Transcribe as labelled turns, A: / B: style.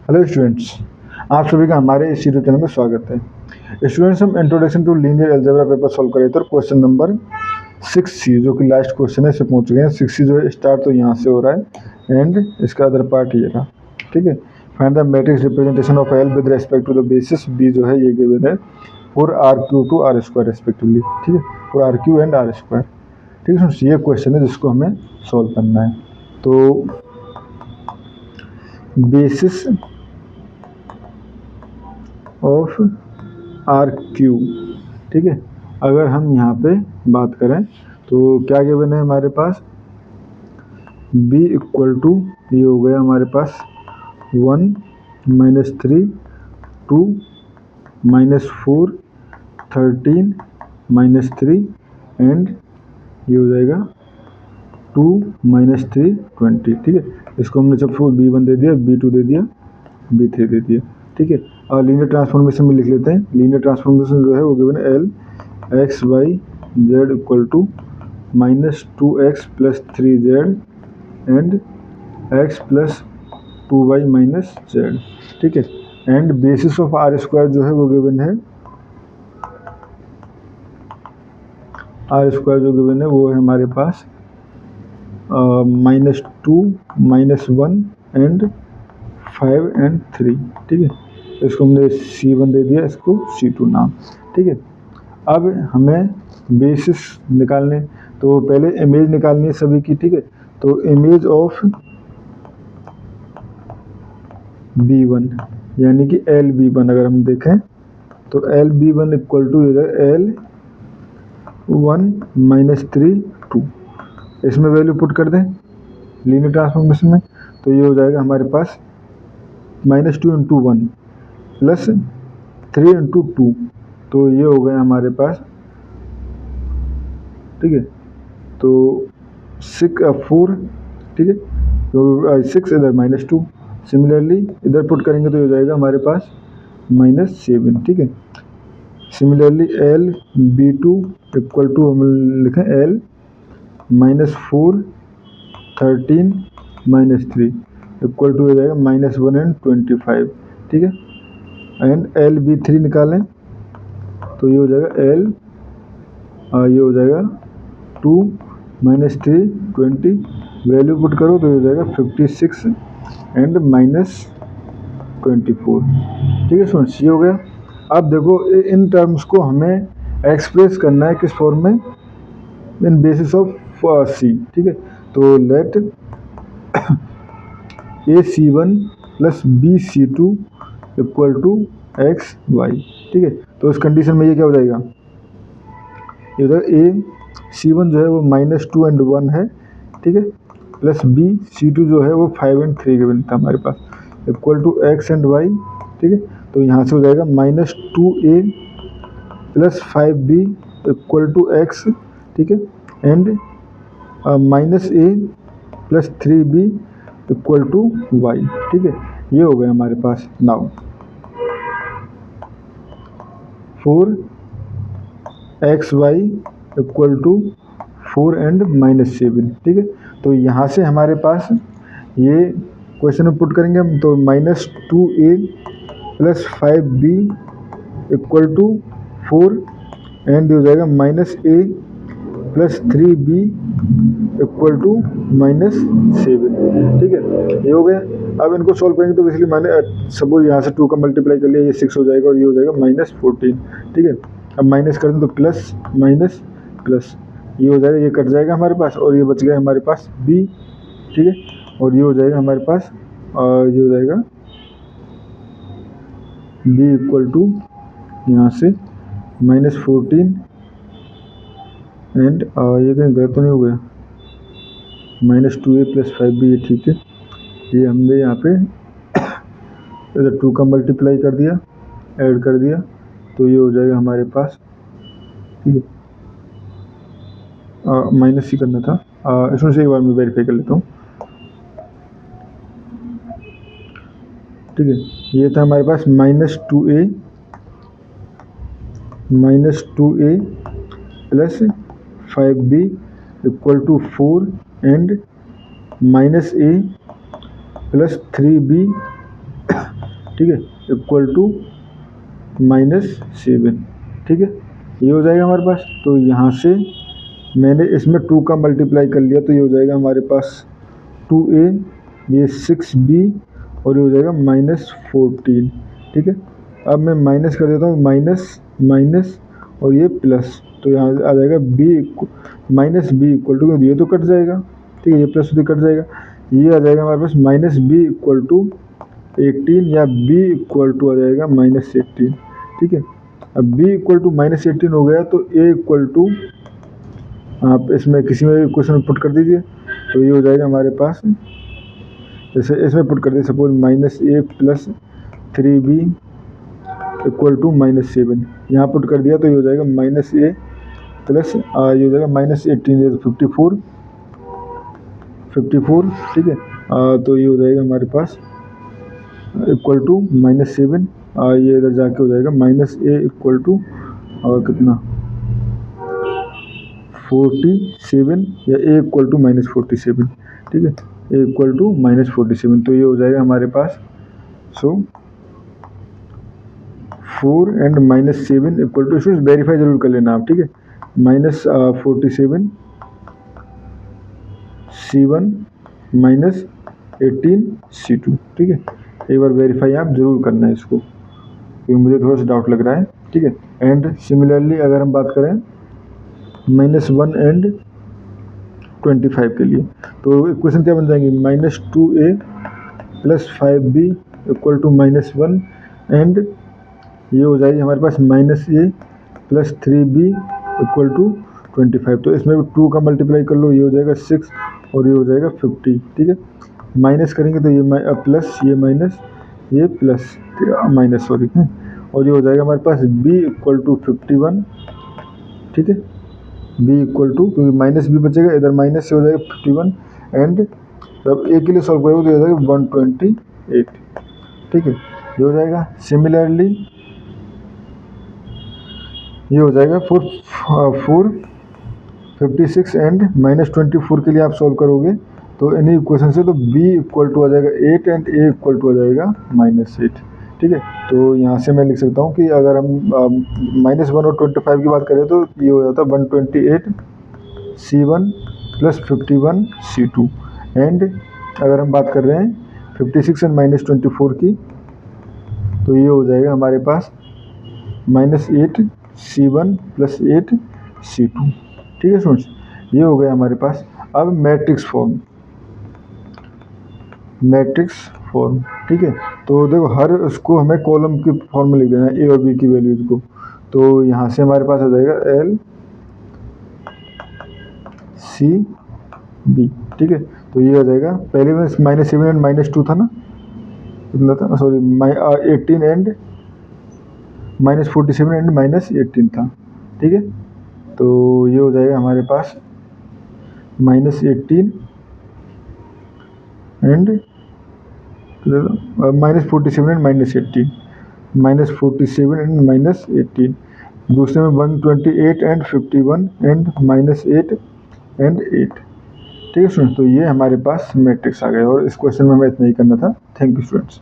A: Hello students, आप सभी का हमारे इस यूट्यूब चैनल में स्वागत है। स्टूडेंट्स, हम introduction to linear algebra paper solve कर रहे थे और क्वेश्चन नंबर 6C जो कि लास्ट क्वेश्चन है, से पहुंच गए हैं। 6C जो है स्टार्ट तो यहाँ से हो रहा है एंड इसका अदर पार्ट ये रहा। ठीक है, find the matrix representation of L with respect to the basis B जो है ये गिवन है for RQ to R² respectively. ठीक है, फॉर RQ एंड R²। ठीक है, ये क्वेश्चन है जिसको हमें सॉल्व करना है। तो बेसिस ऑफ RQ, ठीक है, अगर हम यहाँ पे बात करें तो क्या गिवन है हमारे पास, B इक्वल टू ये हो गया हमारे पास 1 - 3 2 -4 13 -3 एंड ये हो जाएगा 2 - 3 20। ठीक है, इसको हमने जब B1 दे दिया, B2 दे दिया, B3 दे दिया। ठीक है, और लीनियर ट्रांसफॉर्मेशन में लिख लेते हैं। लीनियर ट्रांसफॉर्मेशन जो है वो गिवन है L x y z equal to -2x + 3z and x + 2y - z। ठीक है, एंड बेसिस ऑफ R² जो है वो गिवन है, R² जो गिवन है वो है हमारे पास -2 -1 एंड 5 एंड 3। ठीक है, इसको हमने C1 दे दिया, इसको C2 नाम। ठीक है, अब हमें बेसिस निकालने, तो पहले इमेज निकालनी है सभी की। ठीक है, तो इमेज ऑफ B1 यानी कि LB1 अगर हम देखें तो LB1 इक्वल टू L 1 - 3 2। इसमें वैल्यू पुट कर दें लीनियर ट्रांसफॉर्मेशन में, तो ये हो जाएगा हमारे पास -2 × 1 + 3 × 2, तो ये हो गया हमारे पास। ठीक है, तो 4। ठीक है, तो 6 इधर -2, सिमिलरली इधर पुट करेंगे तो ये हो जाएगा हमारे पास -7। ठीक है, सिमिलरली LB2 इक्वल टू हम लिखें L -4 13 -3 इक्वल टू हो जाएगा -1 एंड 25। ठीक है, एंड LB3 निकालें तो ये हो जाएगा ये हो जाएगा 2 - 3 20, वैल्यू पुट करो तो ये हो जाएगा 56 एंड -24। ठीक है स्टूडेंट्स, ये हो गया। अब देखो इन टर्म्स को हमें एक्सप्रेस करना है किस फॉर्म में, इन बेसिस ऑफ C। ठीक है, तो late AC1 + BC2 equal to XY। ठीक है, तो इस कंडीशन में ये क्या हो जाएगा, ये हो जाएगा AC1 जो है वो -2 एंड 1 है। ठीक है, प्लस BC2 जो है वो 5 एंड 3 गिवन था हमारे पास, equal to X and Y। ठीक है, तो यहाँ से हो जाएगा -2A + 5B equal to X। ठीक है, and -A + 3B equal to Y। ठीक है, ये हो गया हमारे पास। Now for XY equal to 4 and -7। ठीक है, तो यहाँ से हमारे पास ये क्वेश्चन में पुट करेंगे हम, तो -2A + 5B equal to 4 and हो जाएगा -A + 3B इक्वल टू -7। ठीक है, ये हो गया। अब इनको सॉल्व करेंगे तो इसलिए मैंने सपोज यहाँ से 2 का मल्टीप्लाई कर लिया, ये 6 हो जाएगा और ये हो जाएगा -14। ठीक है, अब माइनस कर दें तो प्लस माइनस प्लस, ये हो जाएगा, ये कट जाएगा हमारे पास और ये बच गया हमारे पास B। ठीक है, और ये हो जाएगा हमारे पास, और ये हो जाएगा B इक्वल टू यहाँ से -14 एंड ये कहीं गलत तो नहीं हो गया, -2A + 5B। ये ठीक है, ये हमने यहाँ पे इधर 2 का मल्टीप्लाई कर दिया, ऐड कर दिया, तो ये हो जाएगा हमारे पास। ठीक है, माइनस ही करना था, इसमें से एक बार मैं वेरीफाई कर लेता हूँ। ठीक है, ये था हमारे पास -2A + 5B equal to 4 and -A + 3B ठीक है, इक्वल टू -7, ठीक है, ये हो जाएगा हमारे पास। तो यहाँ से मैंने इसमें 2 का मल्टीप्लाई कर लिया, तो ये हो जाएगा हमारे पास 2a, ये 6b और ये हो जाएगा -14, ठीक है। अब मैं माइनस कर देता हूँ, माइनस माइनस और ये प्लस, तो यहाँ आ जाएगा -b इक्वल टू, ये तो कट जाएगा, ठीक है, ये प्लस तो कट जाएगा, ये आ जाएगा हमारे पास -b इक्वल टू 18 या b इक्वल टू आ जाएगा -18, ठीक है। अब b इक्वल टू -18 हो गया, तो a इक्वल टू आप इसमें किसी में क्वेश्चन में पुट कर दीजिए, तो ये हो जाएगा हमारे पास, जैसे इसमें पुट कर दीजिए, suppose -a plus 3b equal to -7, यहाँ पुट कर दिया, तो ये हो जाएगा -a प्लस ये हो जाएगा -18, 54, ठीक है। तो ये हो जाएगा हमारे पास इक्वल टू -7, ये इधर जाके हो जाएगा -a इक्वल टू और कितना 47 या a इक्वल टू -47, ठीक है, a इक्वल टू -47, तो ये हो जाएगा हमारे पास। So 4 and -7 equal to, students verify जरूर कर लेना आप, ठीक है, -47 C1 -18 C2, ठीक है, एक बार वेरीफाई आप जरूर करना है इसको, क्योंकि मुझे थोड़ा सा डाउट लग रहा है, ठीक है। एंड सिमिलरली अगर हम बात करें -1 एंड 25 के लिए, तो इक्वेशन क्या बन जाएंगी, -2a plus 5b equal to -1 and ये हो जाएगी हमारे पास -a plus 3b equal to 25, तो इसमें 2 का मल्टीप्लाई कर लो, ये हो जाएगा 6 और ये हो जाएगा 50, ठीक है। माइनस करेंगे तो ये प्लस, ये माइनस, ये प्लस, माइनस सॉरी, और ये हो जाएगा हमारे पास b इक्वल टू 51, ठीक है, b इक्वल टू, क्योंकि माइनस b बचेगा, इधर माइनस से हो जाएगा 51 एंड जब a के लिए सॉल्व करोगे तो ये हो जाएगा 128, ठीक है, ये हो जाएगा। सिमिलरली ये हो जाएगा 456 एंड -24 के लिए आप सॉल्व करोगे तो इन्हीं इक्वेशन से, तो b इक्वल टू आ जाएगा 8 एंड a इक्वल टू आ जाएगा -8, ठीक है। तो यहाँ से मैं लिख सकता हूँ कि अगर हम -1 और 25 की बात करें तो ये हो जाता है 128 C1 प्लस 51 C2, एंड अगर हम बात कर रहे हैं 56 एंड -24 की, तो ये हो जाएगा हमारे पास -8 C1 प्लस 8 C2, ठीक है स्टूडेंट्स, ये हो गया हमारे पास। अब मैट्रिक्स फॉर्म, ठीक है, तो देखो हर उसको हमें कॉलम के फॉर्म में लिख देना है, ए और बी की वैल्यूज को, तो यहाँ से हमारे पास आ जाएगा L C B, ठीक है, तो ये आ जाएगा, पहले में -7 एंड -2 था ना, कितना था, सॉरी 18 एंड -47 एंड -18 था, ठीक है, तो ये हो जाएगा हमारे पास -18 एंड -47 एंड -18, -47 एंड -18, दूसरे में 128 एंड 51 एंड -8 एंड 8, ठीक है स्टूडेंट्स, तो ये हमारे पास मैट्रिक्स आ गए, और इस क्वेश्चन में हमें इतना ही करना था। Thank you students.